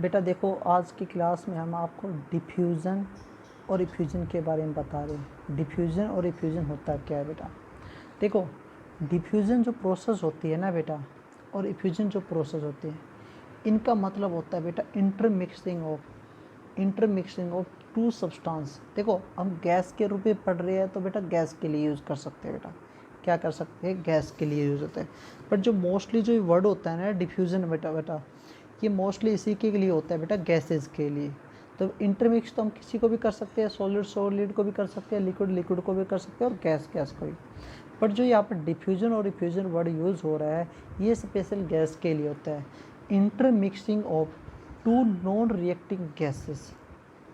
बेटा देखो, आज की क्लास में हम आपको डिफ्यूज़न और इफ्यूज़न के बारे में बता रहे हैं। डिफ्यूज़न और इफ्यूज़न होता क्या है बेटा? देखो, डिफ्यूज़न जो प्रोसेस होती है ना बेटा, और इफ्यूज़न जो प्रोसेस होती है, इनका मतलब होता है बेटा इंटरमिक्सिंग ऑफ टू सब्सटेंस। देखो, हम गैस के रूप में पढ़ रहे हैं तो बेटा गैस के लिए यूज़ कर सकते हैं। बेटा क्या कर सकते हैं? गैस के लिए यूज़ होता है। बट जो मोस्टली जो वर्ड होता है ना डिफ्यूज़न बेटा ये मोस्टली इसी के लिए होता है बेटा, गैसेस के लिए। तो इंटरमिक्स तो हम किसी को भी कर सकते हैं, सॉलिड को भी कर सकते हैं, लिक्विड को भी कर सकते हैं, और गैस को भी। बट जो यहाँ पर डिफ्यूजन और इफ्यूजन वर्ड यूज़ हो रहा है, ये स्पेशल गैस के लिए होता है। Intermixing of two non reacting gases,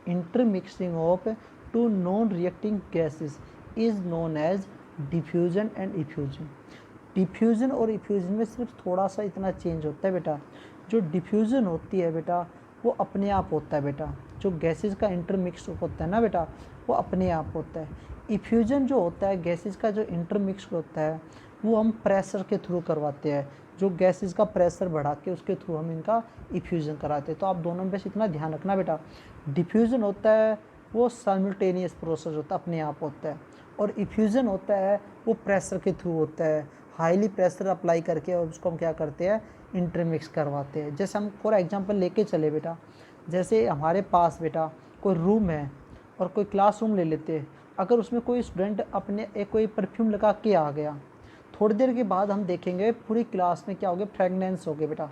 intermixing of two non reacting gases is known as diffusion and effusion. Diffusion और इफ्यूज़न में सिर्फ थोड़ा सा इतना चेंज होता है बेटा। जो डिफ्यूज़न होती है बेटा वो अपने आप होता है बेटा, जो गैसेस का इंटरमिक्स होता है ना बेटा वो अपने आप होता है। इफ्यूज़न जो होता है गैसेस का जो इंटरमिक्स होता है वो हम प्रेशर के थ्रू करवाते हैं। जो गैसेस का प्रेशर बढ़ा के उसके थ्रू हम इनका इफ्यूज़न कराते हैं। तो आप दोनों में बस इतना ध्यान रखना बेटा, डिफ्यूज़न होता है वो साइमल्टेनियस प्रोसेस होता है, अपने आप होता है, और इफ्यूज़न होता है वो प्रेशर के थ्रू होता है। हाईली प्रेशर अप्लाई करके और उसको हम क्या करते हैं, इंटरमिक्स करवाते हैं। जैसे हम फॉर एग्जांपल लेके चले बेटा, जैसे हमारे पास बेटा कोई रूम है और कोई क्लासरूम ले लेते हैं। अगर उसमें कोई स्टूडेंट अपने कोई परफ्यूम लगा के आ गया, थोड़ी देर के बाद हम देखेंगे पूरी क्लास में क्या हो गया, फ्रेगनेंस हो गया बेटा,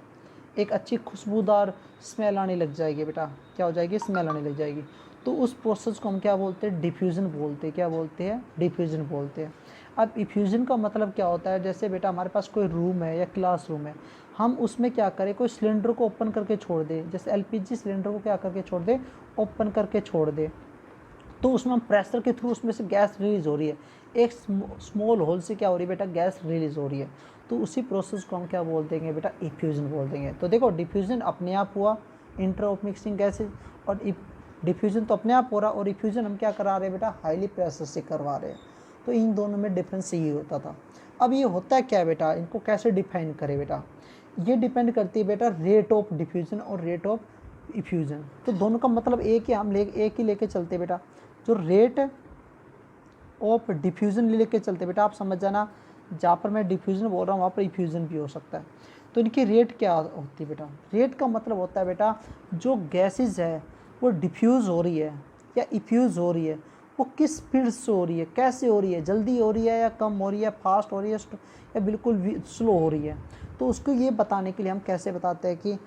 एक अच्छी खुशबूदार स्मेल आने लग जाएगी बेटा। क्या हो जाएगी? स्मेल आने लग जाएगी। तो उस प्रोसेस को हम क्या बोलते हैं? डिफ्यूज़न बोलते हैं। क्या बोलते हैं? डिफ्यूज़न बोलते हैं। अब इफ्यूज़न का मतलब क्या होता है? जैसे बेटा हमारे पास कोई रूम है या क्लासरूम है, हम उसमें क्या करें, कोई सिलेंडर को ओपन करके छोड़ दें, जैसे एलपीजी सिलेंडर को क्या करके छोड़ दें, ओपन करके छोड़ दें, तो उसमें हम प्रेशर के थ्रू उसमें से गैस रिलीज़ हो रही है। एक स्मॉल होल से क्या हो रही है बेटा, गैस रिलीज़ हो रही है। तो उसी प्रोसेस को हम क्या बोल देंगे बेटा, इफ्यूज़न बोल देंगे। तो देखो, डिफ्यूज़न अपने आप हुआ, इंटर ऑफ मिक्सिंग गैसेज, और डिफ्यूज़न तो अपने आप हो रहा, और इफ्यूज़न हम क्या करा रहे हैं बेटा, हाईली प्रेशर से करवा रहे हैं। तो इन दोनों में डिफरेंस यही होता था। अब ये होता है क्या बेटा, इनको कैसे डिफाइन करें बेटा? ये डिपेंड करती है बेटा रेट ऑफ डिफ्यूज़न और रेट ऑफ इफ्यूज़न। तो दोनों का मतलब एक ही, हम एक ही लेके चलते बेटा। जो रेट ऑफ डिफ्यूज़न लेके चलते बेटा, आप समझ जाना, जहाँ पर मैं डिफ्यूज़न बोल रहा हूँ वहाँ पर इफ्यूज़न भी हो सकता है। तो इनकी रेट क्या होती है बेटा? रेट का मतलब होता है बेटा, जो गैसेज है वो डिफ्यूज़ हो रही है या इफ्यूज़ हो रही है, वो किस स्पीड से हो रही है, कैसे हो रही है, जल्दी हो रही है या कम हो रही है, फास्ट हो रही है या बिल्कुल स्लो हो रही है। तो उसको ये बताने के लिए हम कैसे बताते हैं कि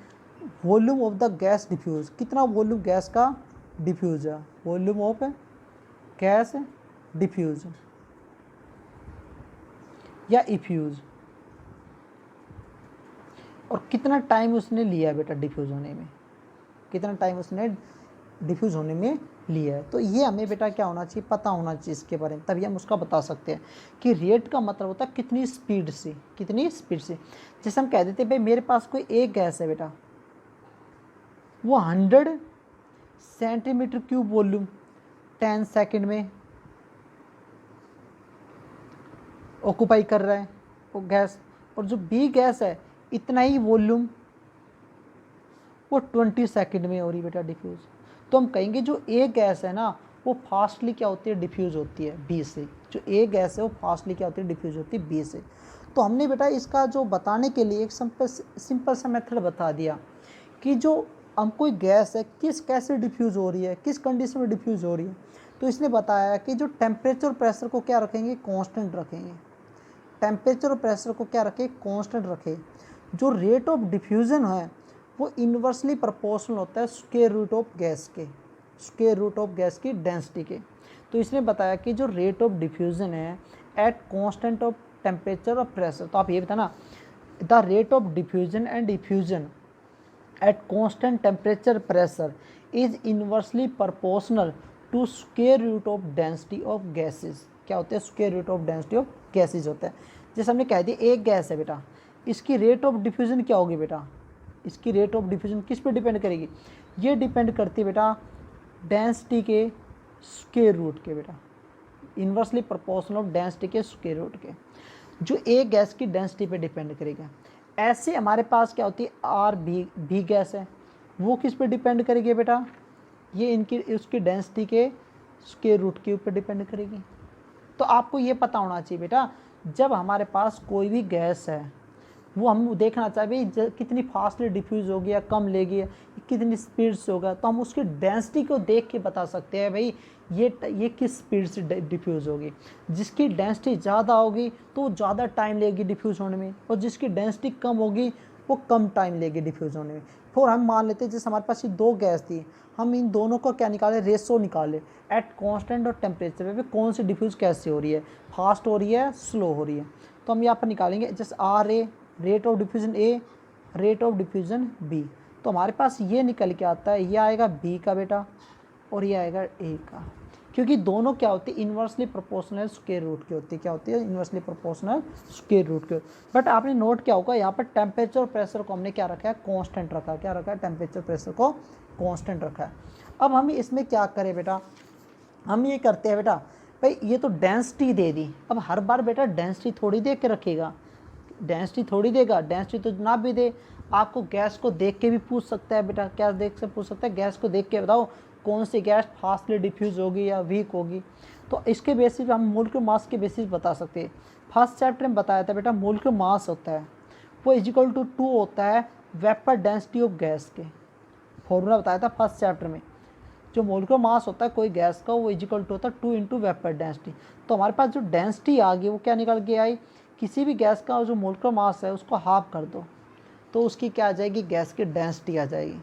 volume of the gas diffuse, कितना वॉल्यूम गैस का डिफ्यूज़ है, वॉल्यूम ऑफ गैस डिफ्यूज़ या इफ्यूज़, और कितना टाइम उसने लिया बेटा डिफ्यूज़ होने में, कितना टाइम उसने डिफ्यूज़ होने में लिया है। तो ये हमें बेटा क्या होना चाहिए, पता होना चाहिए इसके बारे में, तभी हम उसका बता सकते हैं कि रेट का मतलब होता है कितनी स्पीड से, कितनी स्पीड से। जैसे हम कह देते हैं भाई मेरे पास कोई एक गैस है बेटा, वो 100 सेंटीमीटर क्यूब वॉल्यूम 10 सेकेंड में ऑक्यूपाई कर रहा है वो गैस, और जो बी गैस है इतना ही वॉल्यूम वो 20 सेकंड में हो रही बेटा डिफ्यूज़। तो हम कहेंगे जो ए गैस है ना वो फास्टली क्या होती है, डिफ्यूज़ होती है बी से। जो ए गैस है वो फास्टली क्या होती है, डिफ्यूज़ होती है बी से। तो हमने बेटा इसका जो बताने के लिए एक सिंपल सा मेथड बता दिया कि जो हम कोई गैस है किस कैसे डिफ्यूज़ हो रही है, किस कंडीशन में डिफ्यूज़ हो रही है। तो इसने बताया कि जो टेम्परेचर और प्रेशर को क्या रखेंगे, कांस्टेंट रखेंगे। टेम्परेचर और प्रेशर को क्या रखें, कांस्टेंट रखें। जो रेट ऑफ डिफ्यूज़न है वो इन्वर्सली प्रोपोर्शनल होता है स्क्वायर रूट ऑफ गैस के, स्क्वायर रूट ऑफ गैस की डेंसिटी के। तो इसने बताया कि जो रेट ऑफ डिफ्यूज़न है एट कांस्टेंट ऑफ टेम्परेचर और प्रेशर, तो आप ये बताना, the rate of diffusion and diffusion at constant temperature pressure is inversely proportional to square root of density of gases. क्या होते हैं, square root of density of gases होता है। जैसे हमने कह दिया एक गैस है बेटा, इसकी रेट ऑफ डिफ्यूज़न क्या होगी बेटा, इसकी रेट ऑफ डिफ्यूज़न किस पे डिपेंड करेगी, ये डिपेंड करती है बेटा डेंसिटी के स्क्वायर रूट के बेटा, इन्वर्सली प्रोपोर्शनल ऑफ डेंसिटी के स्क्वायर रूट के, जो एक गैस की डेंसिटी पे डिपेंड करेगा। ऐसे हमारे पास क्या होती है, आर बी गैस है, वो किस पे डिपेंड करेगी बेटा, ये इनकी उसकी डेंसिटी के स्क्वायर रूट के ऊपर डिपेंड करेगी। तो आपको ये पता होना चाहिए बेटा, जब हमारे पास कोई भी गैस है वो हम देखना चाहिए कितनी फास्टली डिफ्यूज़ होगी या कम लेगी या कितनी स्पीड से होगा, तो हम उसकी डेंसिटी को देख के बता सकते हैं भाई ये किस स्पीड से डिफ्यूज़ होगी। जिसकी डेंसिटी ज़्यादा होगी तो ज़्यादा टाइम लेगी डिफ्यूज़ होने में, और जिसकी डेंसिटी कम होगी वो कम टाइम लेगी डिफ्यूज़ होने में। फिर हम मान लेते हैं जैसे हमारे पास ये दो गैस थी, हम इन दोनों को क्या निकाले, रेशो निकाले एट कॉन्स्टेंट और टेम्परेचर पे कौन सी डिफ्यूज़ कैसे हो रही है, फास्ट हो रही है स्लो हो रही है। तो हम यहाँ पर निकालेंगे जैसे R A rate of diffusion A, rate of diffusion B. तो हमारे पास ये निकल के आता है, ये आएगा बी का बेटा और ये आएगा ए का, क्योंकि दोनों क्या होती है इन्वर्सली प्रोपोर्शनल स्क्वायर रूट की होती है। क्या होती है, इन्वर्सली प्रोपोर्शनल स्क्वायर रूट के। बट आपने नोट क्या होगा, यहाँ पर टेम्परेचर और प्रेशर को हमने क्या रखा है, कांस्टेंट रखा है। क्या रखा है, टेम्परेचर प्रेशर को कांस्टेंट रखा है। अब हम इसमें क्या करें बेटा, हम ये करते हैं बेटा, भाई ये तो डेंसिटी दे दी, अब हर बार बेटा डेंसिटी थोड़ी दे के रखेगा, डेंसिटी थोड़ी देगा, डेंसिटी तो जनाब भी दे। आपको गैस को देख के भी पूछ सकता है बेटा, क्या देख से पूछ सकता है, गैस को देख के बताओ कौन सी गैस फास्टली डिफ्यूज़ होगी या वीक होगी। तो इसके बेसिस हम मोलिक्यूलर मास के बेसिस बता सकते हैं। फर्स्ट चैप्टर में बताया था बेटा मोलिक्यूलर मास होता है वो इजिकल टू 2 होता है वेपर डेंसिटी ऑफ गैस के, फॉर्मूला बताया था फर्स्ट चैप्टर में। जो मोलिक्यूलर मास होता है कोई गैस का वो इजिकल टू होता है 2 इंटू वेपर डेंसिटी। तो हमारे पास जो डेंसिटी आ गई वो क्या निकल के आई, किसी भी गैस का जो मोलिक्यूलर मास है उसको हाफ कर दो तो उसकी क्या आ जाएगी, गैस की डेंसिटी आ जाएगी।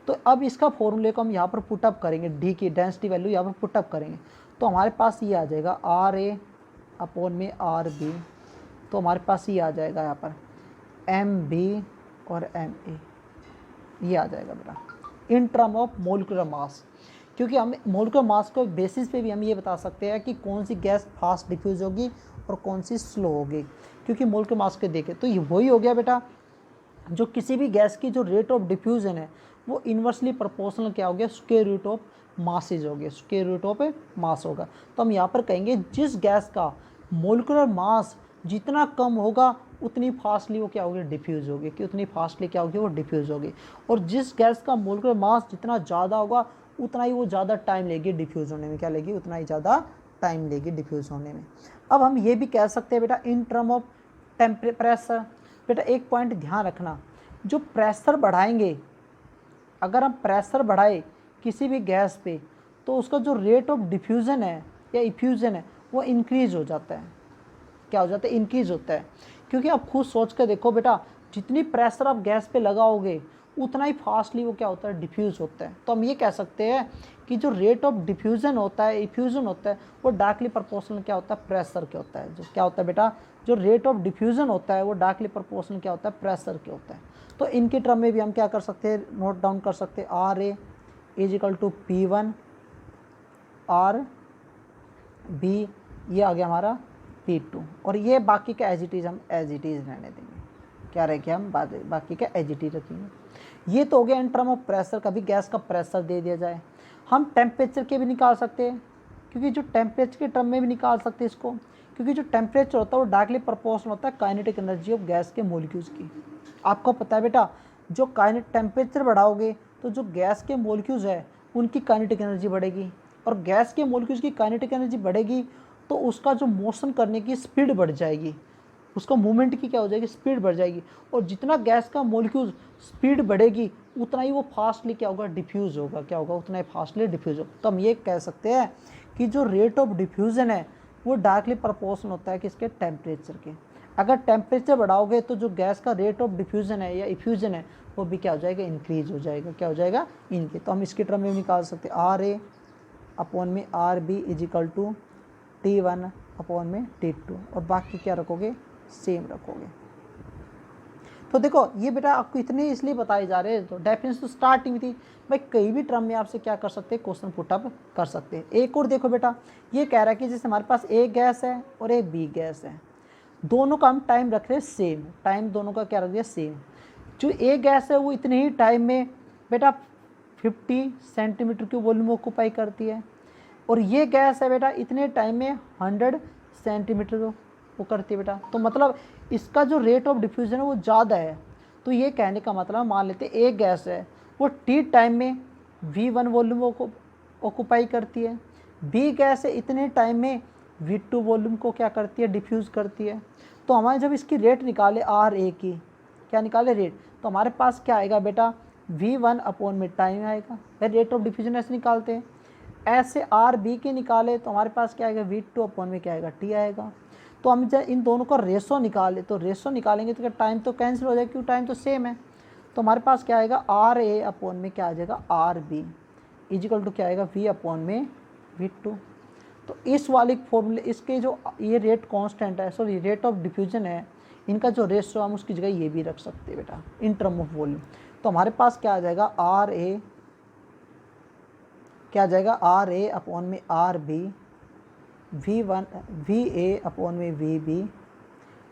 तो अब इसका फॉर्मूले को हम यहाँ पर पुटअप करेंगे, डी की डेंसिटी वैल्यू यहाँ पर पुटअप करेंगे तो हमारे पास ये आ जाएगा आर ए अपॉन में आर बी। तो हमारे पास ये आ जाएगा यहाँ पर एम बी और एम ए, ये आ जाएगा बेटा इन टर्म ऑफ मोलिक्यूलर मास। क्योंकि हम मोलिक्यूलर मास को बेसिस पे भी हम ये बता सकते हैं कि कौन सी गैस फास्ट डिफ्यूज़ होगी और कौन सी स्लो होगी, क्योंकि मोलिक्यूलर मास के देखें तो ये वही हो गया बेटा, जो किसी भी गैस की जो रेट ऑफ डिफ्यूजन है वो इन्वर्सली प्रोपोर्शनल क्या हो गया, स्क्वायर रूट ऑफ मासेज हो गया, स्क्वायर रूट ऑफ मास होगा। तो हम यहाँ पर कहेंगे जिस गैस का मोलिक्यूलर मास जितना कम होगा उतनी फास्टली वो क्या होगी, डिफ्यूज़ होगी, कि उतनी फास्टली क्या होगी, वो डिफ्यूज़ होगी। और जिस गैस का मोलिक्यूलर मास जितना ज़्यादा होगा उतना ही वो ज़्यादा टाइम लेगी डिफ्यूज़ होने में, क्या लेगी, उतना ही ज़्यादा टाइम लेगी डिफ्यूज़ होने में। अब हम ये भी कह सकते हैं बेटा इन टर्म ऑफ प्रेशर। बेटा एक पॉइंट ध्यान रखना, जो प्रेशर बढ़ाएंगे, अगर हम प्रेशर बढ़ाए किसी भी गैस पे तो उसका जो रेट ऑफ डिफ्यूज़न है या इफ्यूज़न है वो इंक्रीज़ हो जाता है। क्या हो जाता है, इंक्रीज़ होता है। क्योंकि आप खुद सोच कर देखो बेटा, जितनी प्रेशर आप गैस पे लगाओगे उतना ही फास्टली वो क्या होता है, डिफ्यूज़ होता है। तो हम ये कह सकते हैं कि जो रेट ऑफ डिफ्यूज़न होता है, इफ्यूज़न होता है, वो डायरेक्टली प्रोपोर्शनल क्या होता है, प्रेशर के होता है। जो क्या होता है बेटा, जो रेट ऑफ डिफ्यूज़न होता है वो डायरेक्टली प्रोपोर्शनल क्या होता है, प्रेशर के होता है। तो इनके टर्म में भी हम क्या कर सकते हैं, नोट डाउन कर सकते हैं, R A is equal to P1 R B, ये आ गया हमारा P2, और ये बाकी का एज इट इज़ हम एज इट इज़ रहने देंगे। क्या रखें हम, बाकी का एज इट इज़ रखेंगे। ये तो हो गया इन टर्म ऑफ प्रेशर, कभी गैस का प्रेशर दे दिया जाए। हम टेम्परेचर के भी निकाल सकते हैं, क्योंकि जो टेम्परेचर के टर्म में भी निकाल सकते हैं इसको, क्योंकि जो टेम्परेचर होता है वो डायरेक्टली प्रोपोर्शनल होता है काइनेटिक एनर्जी ऑफ गैस के मॉलिक्यूल्स की। आपको पता है बेटा, जो टेम्परेचर बढ़ाओगे तो जो गैस के मॉलिक्यूल्स है उनकी काइनेटिक एनर्जी बढ़ेगी, और गैस के मॉलिक्यूल्स की काइनेटिक एनर्जी बढ़ेगी तो उसका जो मोशन करने की स्पीड बढ़ जाएगी, उसका मूवमेंट की क्या हो जाएगी, स्पीड बढ़ जाएगी। और जितना गैस का मॉलिक्यूल स्पीड बढ़ेगी उतना ही वो फास्टली क्या होगा, डिफ्यूज़ होगा। क्या होगा, उतना ही फास्टली डिफ्यूज़ होगा। तो हम ये कह सकते हैं कि जो रेट ऑफ डिफ्यूज़न है वो डायरेक्टली प्रोपोर्शनल होता है किसके, टेम्परेचर के। अगर टेम्परेचर बढ़ाओगे तो जो गैस का रेट ऑफ डिफ्यूज़न है या इफ्यूज़न है वो भी क्या हो जाएगा, इंक्रीज हो जाएगा। क्या हो जाएगा, इनके। तो हम इसके टर्म में निकाल सकते हैं आर ए अपॉन में R B is equal to T1 upon में T2, और बाकी क्या रखोगे, सेम रखोगे। तो देखो ये बेटा आपको इतने इसलिए बताए जा रहे हैं, तो डेफिनेशन तो स्टार्टिंग थी भाई, कई भी टर्म में आपसे क्या कर सकते हैं, क्वेश्चन पुटअप कर सकते हैं। एक और देखो बेटा, ये कह रहा है कि जैसे हमारे पास ए गैस है और ए बी गैस है, दोनों का हम टाइम रख रहे हैं सेम, टाइम दोनों का क्या रख दिया, सेम। जो ए गैस है वो इतने ही टाइम में बेटा 50 सेंटीमीटर की वॉल्यूम ऑक्यूपाई करती है, और ये गैस है बेटा इतने टाइम में 100 सेंटीमीटर वो करती है बेटा। तो मतलब इसका जो रेट ऑफ डिफ्यूजन है वो ज़्यादा है। तो ये कहने का मतलब मान लेते एक गैस है वो टी टाइम में V1 वॉल्यूम ऑक्यूपाई करती है, बी गैस है इतने टाइम में V2 वॉल्यूम को क्या करती है, डिफ्यूज़ करती है। तो हमारे जब इसकी रेट निकाले RA की, क्या निकाले रेट, तो हमारे पास क्या आएगा बेटा, V1 अपॉन में टाइम आएगा, फिर रेट ऑफ डिफ्यूजन ऐसे निकालते हैं। ऐसे RB के निकाले तो हमारे पास क्या आएगा, V2 अपॉन में क्या आएगा, T आएगा। तो हम जब इन दोनों का रेशो निकाले तो रेशो निकालेंगे तो क्या टाइम तो कैंसिल हो जाएगा, क्योंकि टाइम तो सेम है। तो हमारे पास क्या आएगा, RA अपॉन में क्या आ जाएगा, RB इजिकल टू क्या आएगा, V अपॉन में V2। तो इस वाले फॉर्मूले, इसके जो ये रेट कांस्टेंट है, सॉरी रेट ऑफ डिफ्यूजन है, इनका जो रेशो हम उसकी जगह ये भी रख सकते हैं बेटा इन टर्म ऑफ वॉल्यूम। तो हमारे पास क्या आ जाएगा, RA क्या आ जाएगा, RA अपॉन में RB VA अपॉन में VB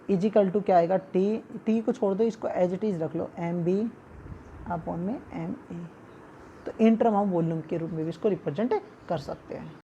इजिकल टू क्या आएगा, T को छोड़ दो, इसको एज इट इज़ रख लो, MB अपॉन में MA। तो इन टर्म हम वॉल्यूम के रूप में भी इसको रिप्रेजेंट कर सकते हैं।